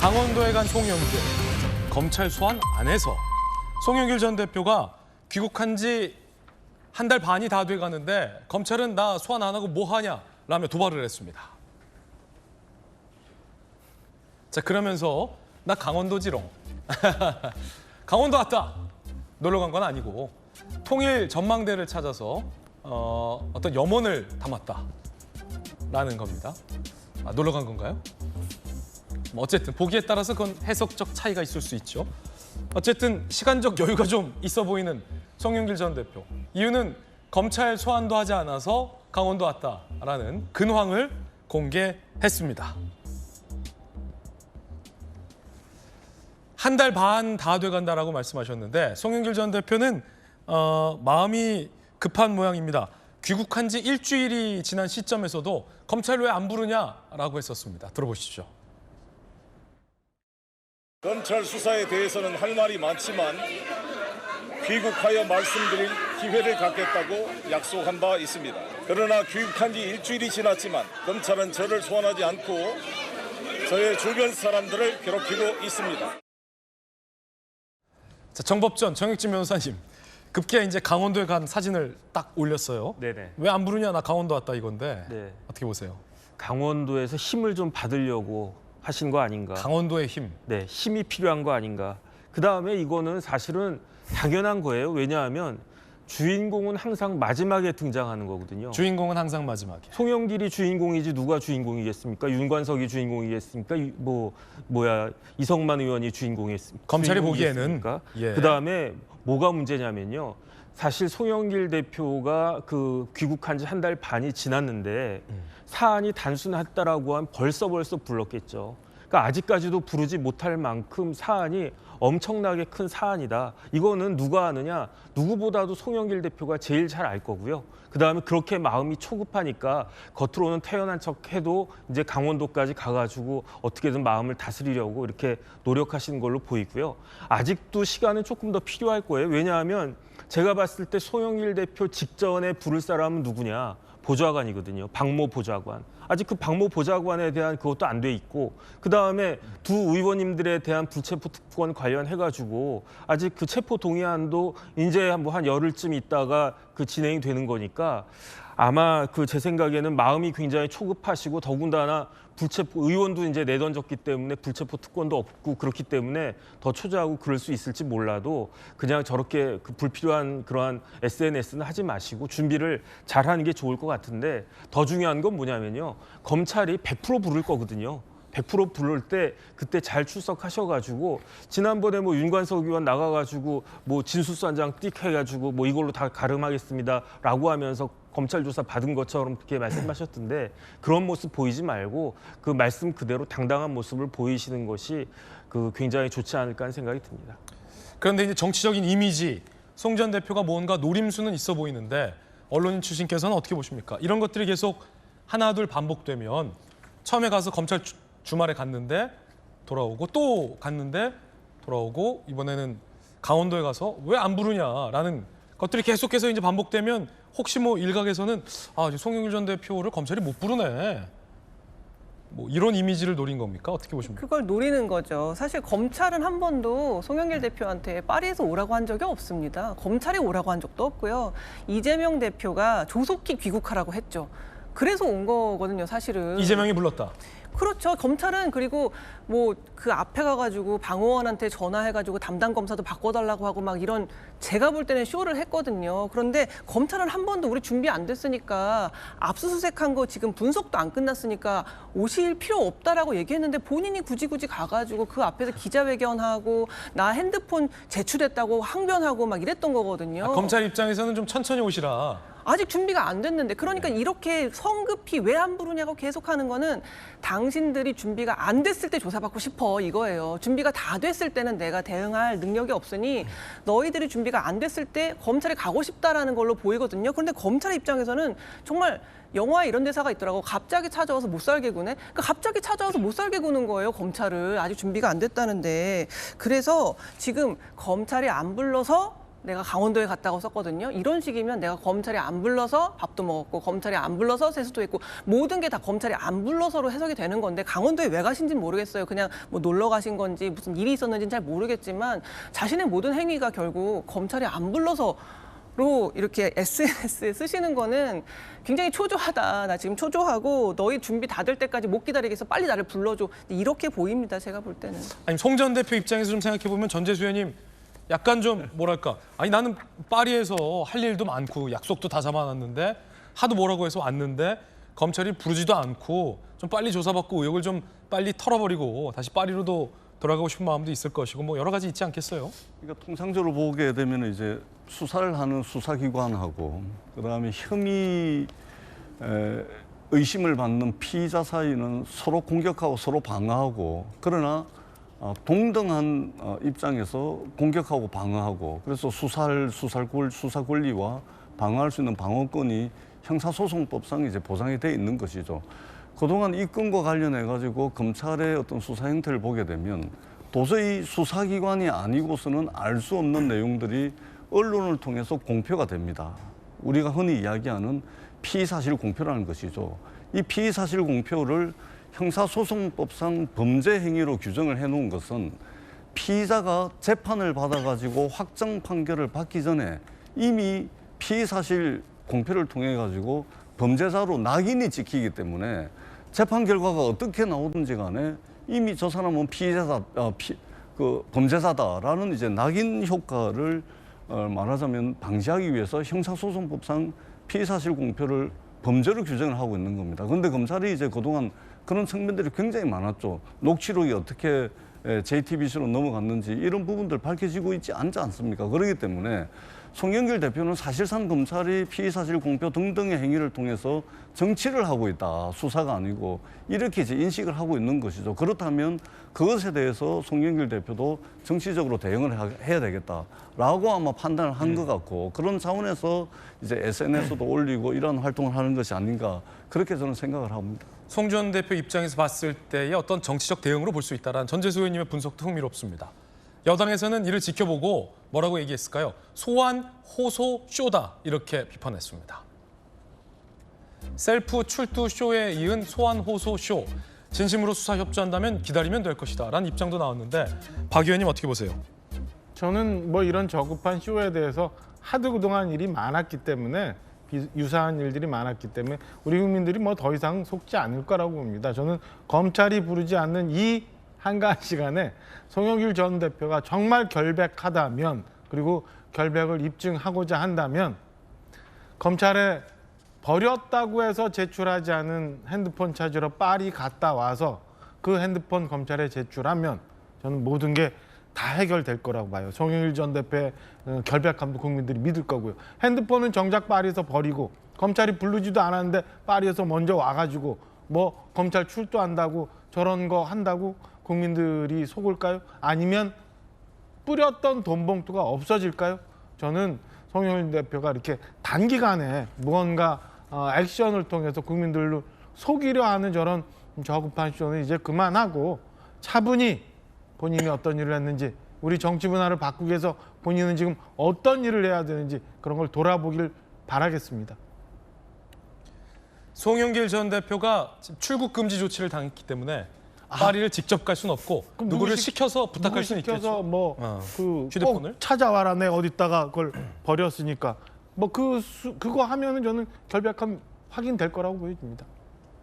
강원도에 간 송영길. 검찰 소환 안에서 송영길 전 대표가 귀국한 지 한 달 반이 다 돼가는데 검찰은 나 소환 안 하고 뭐 하냐 라며 도발을 했습니다. 자, 그러면서 나 강원도지롱. 강원도 왔다. 놀러 간 건 아니고 통일 전망대를 찾아서 어떤 염원을 담았다라는 겁니다. 놀러 간 건가요? 어쨌든 보기에 따라서 그건 해석적 차이가 있을 수 있죠. 어쨌든 시간적 여유가 좀 있어 보이는 송영길 전 대표. 이유는 검찰 소환도 하지 않아서 강원도 왔다라는 근황을 공개했습니다. 한 달 반 다 돼간다라고 말씀하셨는데 송영길 전 대표는 마음이 급한 모양입니다. 귀국한 지 일주일이 지난 시점에서도 검찰 왜 안 부르냐라고 했었습니다. 들어보시죠. 검찰 수사에 대해서는 할 말이 많지만 귀국하여 말씀드릴 기회를 갖겠다고 약속한 바 있습니다. 그러나 귀국한 지 일주일이 지났지만 검찰은 저를 소환하지 않고 저의 주변 사람들을 괴롭히고 있습니다. 자, 정법전 정혁진 변호사님, 급기야 이제 강원도에 간 사진을 딱 올렸어요. 네네. 왜 안 부르냐, 나 강원도 왔다 이건데 네. 어떻게 보세요? 강원도에서 힘을 좀 받으려고 하신 거 아닌가? 강원도의 힘. 네, 힘이 필요한 거 아닌가? 그 다음에 이거는 사실은 당연한 거예요. 왜냐하면 주인공은 항상 마지막에 등장하는 거거든요. 주인공은 항상 마지막에. 송영길이 주인공이지 누가 주인공이겠습니까? 윤관석이 주인공이겠습니까? 이성만 의원이 주인공이겠습니까? 검찰이 보기에는. 예. 그 다음에 뭐가 문제냐면요. 사실 송영길 대표가 그 귀국한 지 한 달 반이 지났는데 사안이 단순했다라고 하면 벌써 불렀겠죠. 그러니까 아직까지도 부르지 못할 만큼 사안이 엄청나게 큰 사안이다. 이거는 누가 아느냐? 누구보다도 송영길 대표가 제일 잘 알 거고요. 그다음에 그렇게 마음이 초급하니까 겉으로는 태연한 척해도 이제 강원도까지 가가지고 어떻게든 마음을 다스리려고 이렇게 노력하시는 걸로 보이고요. 아직도 시간은 조금 더 필요할 거예요. 왜냐하면 제가 봤을 때 송영길 대표 직전에 부를 사람은 누구냐? 보좌관이거든요. 박모 보좌관. 아직 그 박모 보좌관에 대한 그것도 안 돼 있고 그다음에 두 의원님들에 대한 불체포 특권 관련해가지고 아직 그 체포 동의안도 이제 뭐 한 열흘쯤 있다가 그 진행이 되는 거니까 아마 그 제 생각에는 마음이 굉장히 초급하시고 더군다나 불체포 의원도 이제 내던졌기 때문에 불체포 특권도 없고 그렇기 때문에 더 초조하고 그럴 수 있을지 몰라도 그냥 저렇게 그 불필요한 그러한 SNS는 하지 마시고 준비를 잘하는 게 좋을 것 같은데 더 중요한 건 뭐냐면요. 검찰이 100% 부를 거거든요. 100% 부를 때 그때 잘 출석하셔가지고 지난번에 뭐 윤관석 의원 나가가지고 뭐 진술서한장 띡 해가지고 뭐 이걸로 다 가름하겠습니다라고 하면서 검찰 조사 받은 것처럼 그렇게 말씀하셨던데 그런 모습 보이지 말고 그 말씀 그대로 당당한 모습을 보이시는 것이 그 굉장히 좋지 않을까 하는 생각이 듭니다. 그런데 이제 정치적인 이미지, 송 전 대표가 뭔가 노림수는 있어 보이는데 언론인 출신께서는 어떻게 보십니까? 이런 것들이 계속 하나둘 반복되면 처음에 가서 검찰 주말에 갔는데 돌아오고 또 갔는데 돌아오고 이번에는 강원도에 가서 왜 안 부르냐라는 것들이 계속해서 이제 반복되면 혹시 뭐 일각에서는 송영길 전 대표를 검찰이 못 부르네. 뭐 이런 이미지를 노린 겁니까? 어떻게 보십니까? 그걸 노리는 거죠. 사실 검찰은 한 번도 송영길 대표한테 파리에서 오라고 한 적이 없습니다. 검찰이 오라고 한 적도 없고요. 이재명 대표가 조속히 귀국하라고 했죠. 그래서 온 거거든요, 사실은. 이재명이 불렀다. 그렇죠. 검찰은 그리고 뭐 그 앞에 가가지고 방어원한테 전화해가지고 담당 검사도 바꿔달라고 하고 막 이런 제가 볼 때는 쇼를 했거든요. 그런데 검찰은 한 번도 우리 준비 안 됐으니까 압수수색한 거 지금 분석도 안 끝났으니까 오실 필요 없다라고 얘기했는데 본인이 굳이 가가지고 그 앞에서 기자회견하고 나 핸드폰 제출했다고 항변하고 막 이랬던 거거든요. 검찰 입장에서는 좀 천천히 오시라. 아직 준비가 안 됐는데 그러니까 이렇게 성급히 왜 안 부르냐고 계속하는 거는 당신들이 준비가 안 됐을 때 조사받고 싶어 이거예요. 준비가 다 됐을 때는 내가 대응할 능력이 없으니 너희들이 준비가 안 됐을 때 검찰에 가고 싶다라는 걸로 보이거든요. 그런데 검찰 입장에서는 정말 영화에 이런 대사가 있더라고. 갑자기 찾아와서 못 살게 구네. 그러니까 갑자기 찾아와서 못 살게 구는 거예요. 검찰을. 아직 준비가 안 됐다는데. 그래서 지금 검찰이 안 불러서 내가 강원도에 갔다고 썼거든요. 이런 식이면 내가 검찰이 안 불러서 밥도 먹었고 검찰이 안 불러서 세수도 했고 모든 게 다 검찰이 안 불러서로 해석이 되는 건데 강원도에 왜 가신지는 모르겠어요. 그냥 뭐 놀러 가신 건지 무슨 일이 있었는지는 잘 모르겠지만 자신의 모든 행위가 결국 검찰이 안 불러서 로 이렇게 SNS에 쓰시는 거는 굉장히 초조하다. 나 지금 초조하고 너희 준비 다 될 때까지 못 기다리겠어. 빨리 나를 불러줘. 이렇게 보입니다. 제가 볼 때는. 아니 송 전 대표 입장에서 좀 생각해 보면 전재수 의원님 약간 좀 뭐랄까 아니 나는 파리에서 할 일도 많고 약속도 다 잡아놨는데 하도 뭐라고 해서 왔는데 검찰이 부르지도 않고 좀 빨리 조사받고 의혹을 좀 빨리 털어버리고 다시 파리로도 돌아가고 싶은 마음도 있을 것이고 뭐 여러 가지 있지 않겠어요? 그러니까 통상적으로 보게 되면 이제 수사를 하는 수사기관하고 그다음에 혐의 의심을 받는 피의자 사이는 서로 공격하고 서로 방어하고 그러나 동등한 입장에서 공격하고 방어하고 그래서 수사 권리와 방어할 수 있는 방어권이 형사소송법상 이제 보장이 돼 있는 것이죠. 그동안 이 건과 관련해 가지고 검찰의 어떤 수사 행태를 보게 되면 도저히 수사기관이 아니고서는 알 수 없는 내용들이 언론을 통해서 공표가 됩니다. 우리가 흔히 이야기하는 피의사실 공표라는 것이죠. 이 피의사실 공표를 형사소송법상 범죄 행위로 규정을 해놓은 것은 피의자가 재판을 받아가지고 확정 판결을 받기 전에 이미 피의사실 공표를 통해 가지고 범죄자로 낙인이 찍히기 때문에 재판 결과가 어떻게 나오든지 간에 이미 저 사람은 피의자다, 범죄자다라는 이제 낙인 효과를 말하자면 방지하기 위해서 형사소송법상 피의사실 공표를 범죄로 규정을 하고 있는 겁니다. 그런데 검찰이 이제 그동안 그런 측면들이 굉장히 많았죠. 녹취록이 어떻게 JTBC로 넘어갔는지 이런 부분들 밝혀지고 있지 않지 않습니까? 그렇기 때문에 송영길 대표는 사실상 검찰이 피의사실 공표 등등의 행위를 통해서 정치를 하고 있다. 수사가 아니고 이렇게 이제 인식을 하고 있는 것이죠. 그렇다면 그것에 대해서 송영길 대표도 정치적으로 대응을 해야 되겠다라고 아마 판단을 한 것 같고 그런 차원에서 이제 SNS도 올리고 이런 활동을 하는 것이 아닌가 그렇게 저는 생각을 합니다. 송 전 대표 입장에서 봤을 때의 어떤 정치적 대응으로 볼 수 있다라는 전재수 의원님의 분석도 흥미롭습니다. 여당에서는 이를 지켜보고 뭐라고 얘기했을까요? 소환, 호소, 쇼다 이렇게 비판했습니다. 셀프 출두 쇼에 이은 소환, 호소, 쇼. 진심으로 수사 협조한다면 기다리면 될 것이다 라는 입장도 나왔는데 박 의원님 어떻게 보세요? 저는 뭐 이런 저급한 쇼에 대해서 하도 그동안 일이 많았기 때문에 유사한 일들이 많았기 때문에 우리 국민들이 뭐 더 이상 속지 않을 거라고 봅니다. 저는 검찰이 부르지 않는 이 한가한 시간에 송영길 전 대표가 정말 결백하다면 그리고 결백을 입증하고자 한다면 검찰에 버렸다고 해서 제출하지 않은 핸드폰 찾으러 파리 갔다 와서 그 핸드폰 검찰에 제출하면 저는 모든 게 다 해결될 거라고 봐요. 송영길 전 대표의 결백함도 국민들이 믿을 거고요. 핸드폰은 정작 파리에서 버리고 검찰이 부르지도 않았는데 파리에서 먼저 와가지고 뭐 검찰 출두한다고 저런 거 한다고 국민들이 속을까요? 아니면 뿌렸던 돈 봉투가 없어질까요? 저는 송영길 대표가 이렇게 단기간에 무언가 액션을 통해서 국민들로 속이려 하는 저런 저급한 쇼는 이제 그만하고 차분히 본인이 어떤 일을 했는지 우리 정치 문화를 바꾸기 위해서 본인은 지금 어떤 일을 해야 되는지 그런 걸 돌아보길 바라겠습니다. 송영길 전 대표가 출국 금지 조치를 당했기 때문에 파리를 직접 갈 수는 없고 누구를 시켜서 부탁할 수는 있겠죠. 시켜서 뭐 휴대폰을? 꼭 찾아와라. 내가 어디다가 그걸 버렸으니까 뭐 그거 하면은 저는 결백함 확인될 거라고 보여집니다.